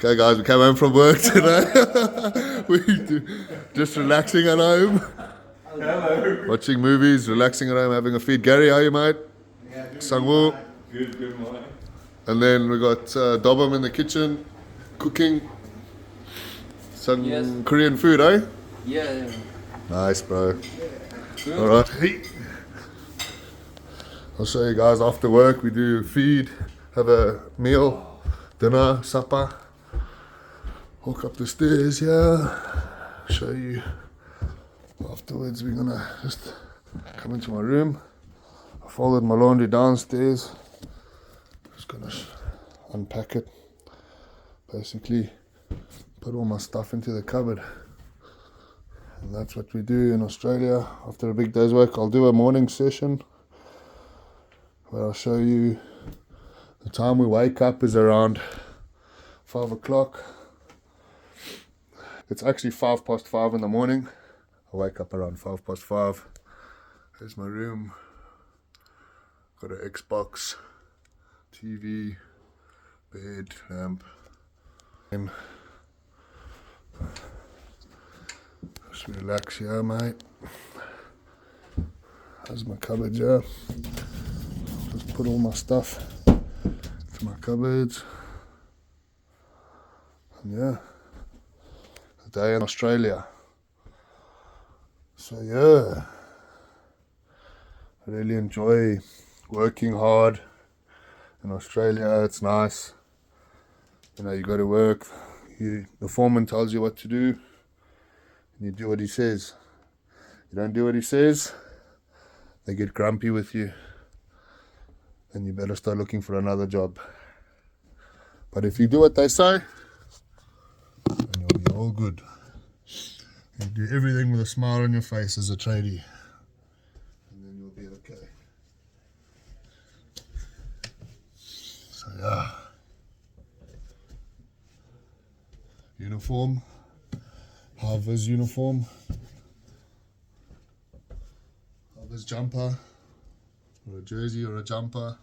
Okay, guys, we came home from work today. Just relaxing at home. Hello. Watching movies, relaxing at home, having a feed. Gary, how are you, mate? Yeah, Sangwoo. good, mate. And then we got Dobam in the kitchen, cooking some Korean food, eh? Yeah. Nice, bro. Good. All right. Hey. I'll show you guys after work. We do feed, have a meal, dinner, supper. Walk up the stairs here. Show you. Afterwards, we're gonna just come into my room. I folded my laundry downstairs. Just gonna unpack it. Basically, put all my stuff into the cupboard. And that's what we do in Australia. After a big day's work, I'll do a morning session where I'll show you the time we wake up is around 5 o'clock. It's actually 5:05 in the morning. I wake up around 5:05. Here's my room. Got an Xbox, TV, bed, lamp. And just relax here, mate. There's my cupboard here. Just put all my stuff into my cupboards. And yeah, a day in Australia. So yeah, I really enjoy working hard in Australia. It's nice. You know, you go to work, the foreman tells you what to do, and you do what he says. You don't do what he says, they get grumpy with you, and you better start looking for another job. But if you do what they say, then you'll be all good. You do everything with a smile on your face as a tradie, and then you'll be okay. So yeah. Uniform, Harvard's uniform, Harvard's jumper, or a jersey or a jumper.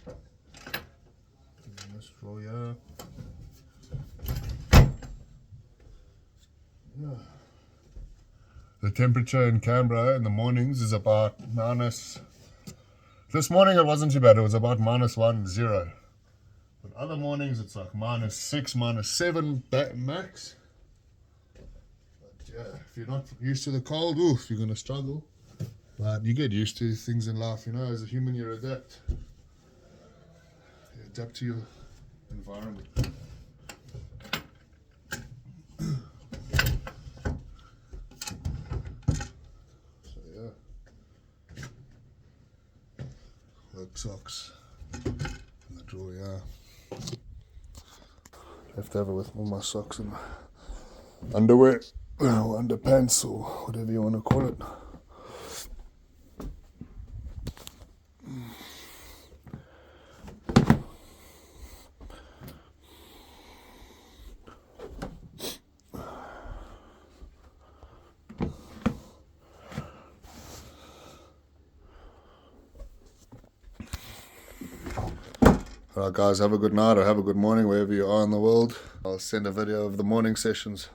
And this roll here. Yeah. The temperature in Canberra in the mornings is about minus. This morning it wasn't too bad, it was about -1, 0. But other mornings it's like -6, -7 max. But yeah, if you're not used to the cold, oof, you're going to struggle. But you get used to things in life, you know, as a human you adapt. You adapt to your environment. So yeah. Work socks in the drawer, yeah. Left over with all my socks and underwear, or underpants, or whatever you want to call it. Alright guys, have a good night or have a good morning wherever you are in the world. I'll send a video of the morning sessions.